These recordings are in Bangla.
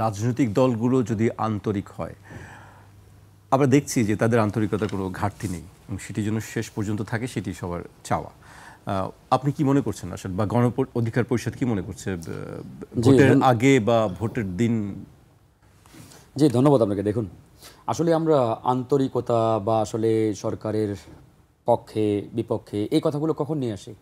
রাজনৈতিক দলগুলো যদি আন্তরিক হয়, আমরা দেখছি যে তাদের আন্তরিকতার কোনো ঘাটতি নেই এবং সেটি যেন শেষ পর্যন্ত থাকে, সেটি সবার চাওয়া। আপনি কি মনে করছেন আসলে, বা গণ অধিকার পরিষদ কি মনে করছে ভোটের আগে বা ভোটের দিন? জি, ধন্যবাদ আপনাকে। দেখুন, আসলে আমরা আন্তরিকতা বা আসলে সরকারের পক্ষে বিপক্ষে এই কথাগুলো কখন নিয়ে আসি?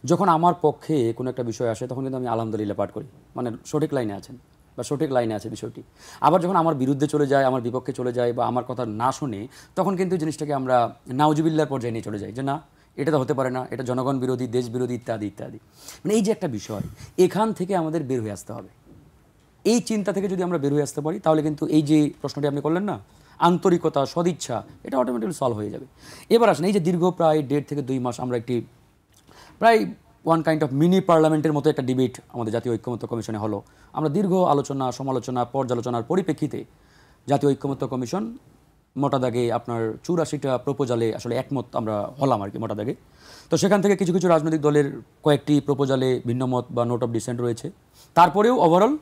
যখন আমার পক্ষে কোনো একটা বিষয় আসে তখন কিন্তু আমি আলহামদুলিল্লাহ পাঠ করি, মানে সঠিক লাইনে আছেন বা সঠিক লাইনে আছে বিষয়টি। আবার যখন আমার বিরুদ্ধে চলে যায়, আমার বিপক্ষে চলে যায় বা আমার কথা না শুনে, তখন কিন্তু জিনিসটাকে আমরা নাউজুবিল্লার পর্যায়ে নিয়ে চলে যাই যে না, এটা তো হতে পারে না, এটা জনগণ বিরোধী, দেশ বিরোধী, ইত্যাদি ইত্যাদি। মানে এই যে একটা বিষয়, এখান থেকে আমাদের বের হয়ে আসতে হবে। এই চিন্তা থেকে যদি আমরা বের হয়ে আসতে পারি, তাহলে কিন্তু এই যে প্রশ্নটি আপনি করলেন না, আন্তরিকতা, সদিচ্ছা, এটা অটোমেটিক্যালি সলভ হয়ে যাবে। এবার আসেন, এই যে দীর্ঘ প্রায় 1.5 থেকে 2 মাস আমরা একটি প্রায় ওয়ান কাইন্ড অফ মিনি পার্লামেন্টের মতো একটা ডিবেট আমাদের জাতীয় ঐক্যমত্য কমিশনে হলো। আমরা দীর্ঘ আলোচনা, সমালোচনা, পর্যালোচনার পরিপ্রেক্ষিতে জাতীয় ঐক্যমত্য কমিশন মোটা দাগে আপনার 84টা প্রপোজালে আসলে একমত আমরা হলাম আর কি, মোটা দাগে। তো সেখান থেকে কিছু কিছু রাজনৈতিক দলের কয়েকটি প্রপোজালে ভিন্নমত বা নোট অফ ডিসেন্ট রয়েছে। তারপরেও ওভারঅল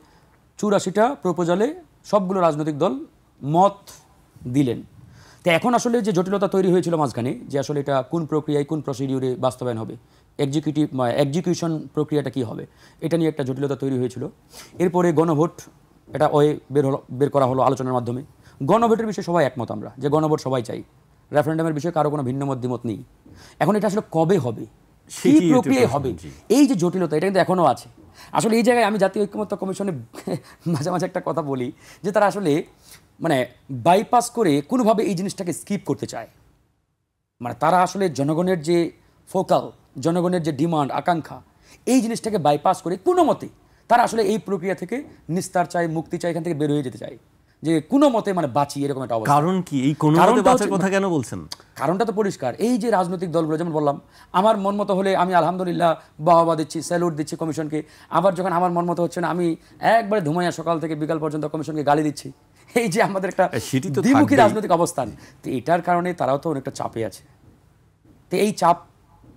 84টা প্রপোজালে সবগুলো রাজনৈতিক দল মত দিলেন। তো এখন আসলে যে জটিলতা তৈরি হয়েছিল মাঝখানে, যে আসলে এটা কোন প্রক্রিয়ায়, কোন প্রসিডিউরে বাস্তবায়ন হবে, এক্সিকিউশন প্রক্রিয়াটা কী হবে, এটা নিয়ে একটা জটিলতা তৈরি হয়েছিল। এরপরে গণভোট, এটা বের করা হলো আলোচনার মাধ্যমে। গণভোটের বিষয়ে সবাই একমত আমরা, যে গণভোট সবাই চাই। রেফারেন্ডামের বিষয়ে কারো কোনো ভিন্ন মত দ্বিমত নেই। এখন এটা আসলে কবে হবে, কী প্রক্রিয়ায় হবে, এই যে জটিলতা, এটা কিন্তু এখনও আছে। আসলে এই জায়গায় আমি জাতীয় ঐক্যমত্য কমিশনে মাঝে মাঝে একটা কথা বলি, যে তারা আসলে মানে বাইপাস করে কোনোভাবে এই জিনিসটাকে স্কিপ করতে চায়। মানে তারা আসলে জনগণের যে ফোকাল, জনগণের যে ডিমান্ড, আকাঙ্ক্ষা, এই জিনিসটাকে বাইপাস করে কোনো মতে তারা আসলে এই প্রক্রিয়া থেকে নিস্তার চায়, মুক্তি চায়, এখান থেকে বের হয়ে যেতে চায়, যে কোনো মতে মানে বাঁচি, এরকম একটা অবস্থা। কারণ কি, এই কোনো মতে বাঁচার কথা কেন বলছেন? কারণটা তো পরিষ্কার। এই যে রাজনৈতিক দলগুলো, যেমন বললাম, আমার মন মতো হলে আমি আলহামদুলিল্লাহ বাহবা দিচ্ছি, স্যালুট দিচ্ছি কমিশনকে। আবার যখন আমার মন মতো হচ্ছে না, আমি একবারে ধুমাইয়া সকাল থেকে বিকাল পর্যন্ত কমিশনকে গালি দিচ্ছি। এই যে আমাদের একটা দ্বিমুখী রাজনৈতিক অবস্থান, তো এটার কারণে তারাও তো অনেকটা চাপে আছে। তো এই চাপ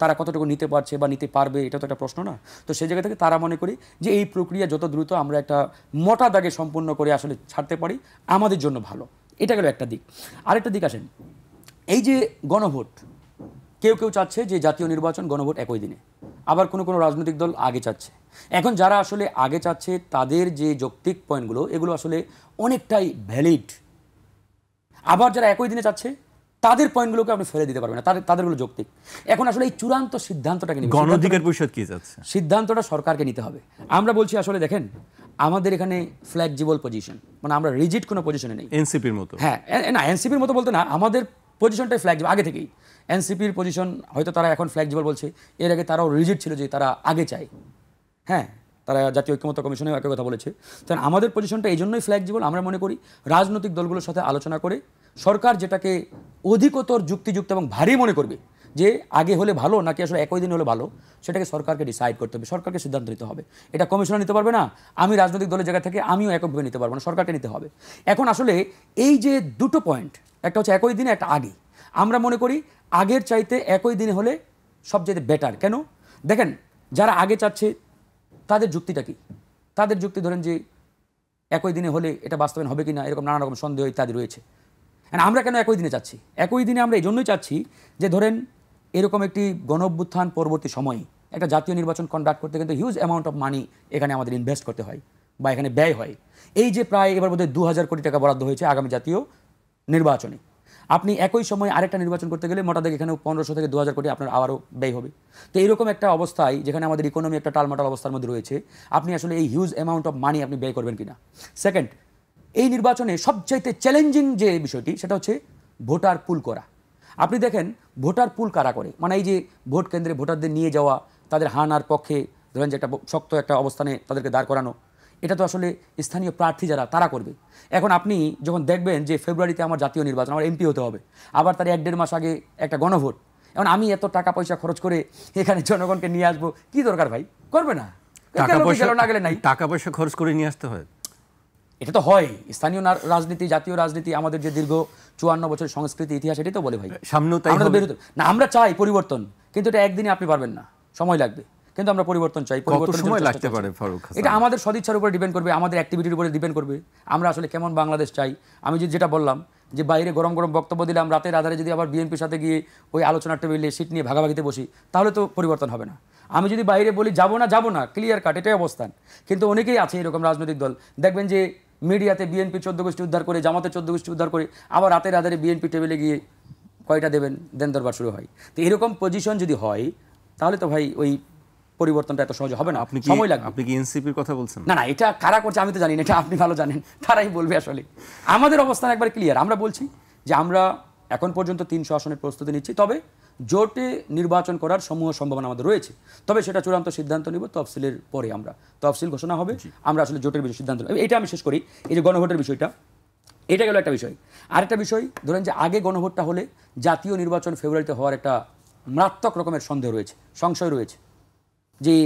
তারা কতটুকু নিতে পারছে বা নিতে পারবে, এটা তো একটা প্রশ্ন না? তো সেই জায়গা থেকে তারা মনে করি যে এই প্রক্রিয়া যত দ্রুত আমরা একটা মোটা দাগে সম্পূর্ণ করে আসলে ছাড়তে পারি, আমাদের জন্য ভালো। এটা গেল একটা দিক। আরেকটা দিক আসেন, এই যে গণভোট, কেউ কেউ চাচ্ছে যে জাতীয় নির্বাচন, গণভোট একই দিনে, আবার কোনো কোনো রাজনৈতিক দল আগে চাচ্ছে। এখন যারা আসলে আগে চাচ্ছে তাদের যে যৌক্তিক পয়েন্টগুলো, এগুলো আসলে অনেকটাই ভ্যালিড। আবার যারা একই দিনে চাচ্ছে তাদের পয়েন্টগুলোকে আপনি ফেলে দিতে পারবেন না, তাদেরগুলো যৌক্তিক। এখন আসলে এই চূড়ান্ত সিদ্ধান্তটাকে নিয়ে গণ অধিকার পরিষদ কি চাচ্ছে? সিদ্ধান্তটা সরকারকে নিতে হবে। আমরা বলছি আসলে দেখেন, আমাদের এখানে ফ্লেক্সিবল পজিশন, মানে আমরা রিজিড কোনো পজিশনে নেই, এনসিপির মতো। হ্যাঁ, না এনসিপির মতো বলতে না, আমাদের পজিশনটাই ফ্লেক্সিবল আগে থেকেই। এনসিপির পজিশন হয়তো তারা এখন ফ্লেক্সিবল বলছে, এর আগে তারাও রিজিড ছিল যে তারা আগে চায়। হ্যাঁ, তারা জাতীয় ঐক্যমত্য কমিশনেও একই কথা বলেছে। কারণ আমাদের পজিশনটা এই জন্যই ফ্লেক্সিবল, আমরা মনে করি রাজনৈতিক দলগুলোর সাথে আলোচনা করে সরকার যেটাকে অধিকতর যুক্তিযুক্ত এবং ভারী মনে করবে, যে আগে হলে ভালো নাকি আসলে একই দিন হলে ভালো, সেটাকে সরকারকে ডিসাইড করতে হবে, সরকারকে সিদ্ধান্ত নিতে হবে। এটা কমিশনার নিতে পারবে না, আমি রাজনৈতিক দলের জায়গা থেকে আমিও এককভাবে নিতে পারবো না, সরকারকে নিতে হবে। এখন আসলে এই যে দুটো পয়েন্ট, একটা হচ্ছে একই দিনে, একটা আগে, আমরা মনে করি আগের চাইতে একই দিনে হলে সবচেয়ে বেটার। কেন? দেখেন, যারা আগে চাচ্ছে তাদের যুক্তিটা কি? তাদের যুক্তি ধরেন যে একই দিনে হলে এটা বাস্তবায়ন হবে কি না, এরকম নানা রকম সন্দেহ ইত্যাদি রয়েছে। আমরা কেন একই দিনে চাচ্ছি? একই দিনে আমরা এই জন্যই চাচ্ছি যে ধরেন এরকম একটি গণ অভ্যুত্থান পরবর্তী সময়ে একটা জাতীয় নির্বাচন কন্ডাক্ট করতে কিন্তু হিউজ অ্যামাউন্ট অফ মানি এখানে আমাদের ইনভেস্ট করতে হয় বা এখানে ব্যয় হয়। এই যে প্রায় এবার বোধহয় 2000 কোটি টাকা বরাদ্দ হয়েছে আগামী জাতীয় নির্বাচনে, আপনি একই সময় আরেকটা নির্বাচন করতে গেলে মোটা দাগে এখানে 1500 থেকে 2000 কোটি আপনার আবারও ব্যয় হবে। তো এইরকম একটা অবস্থায়, যেখানে আমাদের ইকোনমি একটা টালমাটাল অবস্থার মধ্যে রয়েছে, আপনি আসলে এই হিউজ অ্যামাউন্ট অফ মানি আপনি ব্যয় করবেন কিনা? সেকেন্ড, এই নির্বাচনে সবচাইতে চ্যালেঞ্জিং যে বিষয়টি, সেটা হচ্ছে ভোটার পুল করা। আপনি দেখেন ভোটার পুল কারা করে, মানে এই যে ভোট কেন্দ্রে ভোটারদের নিয়ে যাওয়া, তাদের হানার পক্ষে ধরেন যে একটা শক্ত একটা অবস্থানে তাদেরকে দাঁড় করানো, এটা তো আসলে স্থানীয় প্রার্থী যারা তারা করবে। এখন আপনি যখন দেখবেন যে ফেব্রুয়ারিতে আমার জাতীয় নির্বাচন, আমার এমপি হতে হবে, আবার তার 1-1.5 মাস আগে একটা গণভোট, এখন আমি এত টাকা পয়সা খরচ করে এখানে জনগণকে নিয়ে আসবো, কি দরকার ভাই? করবে না। টাকা পয়সা খরচ করে নিয়ে আসতে হয়, এটা তো হয়। স্থানীয় রাজনীতি, জাতীয় রাজনীতি, আমাদের যে দীর্ঘ 54 বছরের সংস্কৃতি, ইতিহাস, এটাই তো বলে ভাই। সামনেও তাই না, আমরা চাই পরিবর্তন, কিন্তু এটা একদিনে আপনি পারবেন না, সময় লাগবে। কিন্তু আমরা পরিবর্তন চাই। কত পরিবর্তনের জন্য সময় চেষ্টা লাগতে চলছে। পারে ফারুক হাসান? এটা আমাদের সদিচ্ছার উপরে ডিপেন্ড করবে, আমাদের অ্যাক্টিভিটির উপরে ডিপেন্ড করবে, আমরা আসলে কেমন বাংলাদেশ চাই। আমি যেটা বললাম যে বাইরে গরম গরম বক্তব্য দিলাম, রাতের আধারে যদি আবার বিএনপির সাথে গিয়ে ওই আলোচনার টেবিলে সিট নিয়ে ভাগাভাগিতে বসি, তাহলে তো পরিবর্তন হবে না। আমি যদি বাইরে বলি যাবো না, ক্লিয়ার কাট, এটাই অবস্থান। কিন্তু অনেকেই আছে এরকম রাজনৈতিক দল, দেখবেন যে মিডিয়াতে বিএনপি 14 গোষ্ঠী উদ্ধার করে, জামাতের 14 গোষ্ঠী উদ্ধার করে, আবার রাতের আধারে বিএনপি টেবিলে গিয়ে কয়টা দেবেন, দেন দরবার শুরু হয়। তো এরকম পজিশন যদি হয়, তাহলে তো ভাই ওই পরিবর্তনটা এত সহজে হবে না, সময় লাগবে। আপনি কি এনসিপির কথা বলছেন? না, এটা কারা করছে আমি তো জানি না, এটা আপনি ভালো জানেন, তারাই বলবে। আসলে আমাদের অবস্থান একবার ক্লিয়ার। আমরা বলছি যে আমরা এখন পর্যন্ত 300 আসনের প্রস্তুতি নিচ্ছি, তবে জোটে নির্বাচন করার সমূহ সম্ভাবনা আমাদের রয়েছে। তবে সেটা চূড়ান্ত সিদ্ধান্ত নিব তফসিলের পরে। আমরা তফসিল ঘোষণা হবে, আমরা আসলে জোটের বিষয়ে সিদ্ধান্ত নেব। এটা আমি শেষ করি, এই যে গণভোটের বিষয়টা, এটা গেল একটা বিষয়। আরেকটা বিষয়, ধরেন যে আগে গণভোটটা হলে জাতীয় নির্বাচন ফেব্রুয়ারিতে হওয়ার একটা মারাত্মক রকমের সন্দেহ রয়েছে, সংশয় রয়েছে যে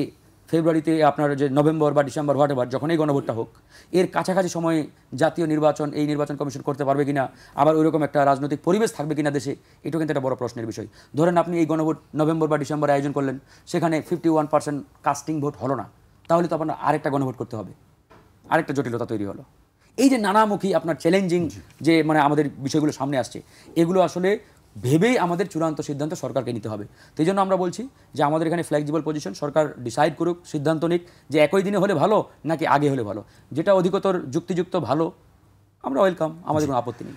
ফেব্রুয়ারিতে আপনার যে নভেম্বর বা ডিসেম্বর হোয়াটএভার যখন এই গণভোটটা হোক, এর কাছাকাছি সময়ে জাতীয় নির্বাচন এই নির্বাচন কমিশন করতে পারবে কিনা, আবার ওইরকম একটা রাজনৈতিক পরিবেশ থাকবে কিনা দেশে, এটাও কিন্তু একটা বড় প্রশ্নের বিষয়। ধরেন আপনি এই গণভোট নভেম্বর বা ডিসেম্বরে আয়োজন করলেন, সেখানে 51% কাস্টিং ভোট হলো না, তাহলে তো আপনার আরেকটা গণভোট করতে হবে, আরেকটা জটিলতা তৈরি হলো। এই যে নানামুখী আপনার চ্যালেঞ্জিং যে মানে আমাদের বিষয়গুলো সামনে আসছে, এগুলো আসলে ভেবেই আমাদের চূড়ান্ত সিদ্ধান্ত সরকারকে নিতে হবে। তো এই জন্য আমরা বলছি যে আমাদের এখানে ফ্লেক্সিবল পজিশন, সরকার ডিসাইড করুক, সিদ্ধান্ত নিক যে একই দিনে হলে ভালো নাকি আগে হলে ভালো, যেটা অধিকতর যুক্তিযুক্ত ভালো, আমরা ওয়েলকাম, আমাদের কোনো আপত্তি নেই।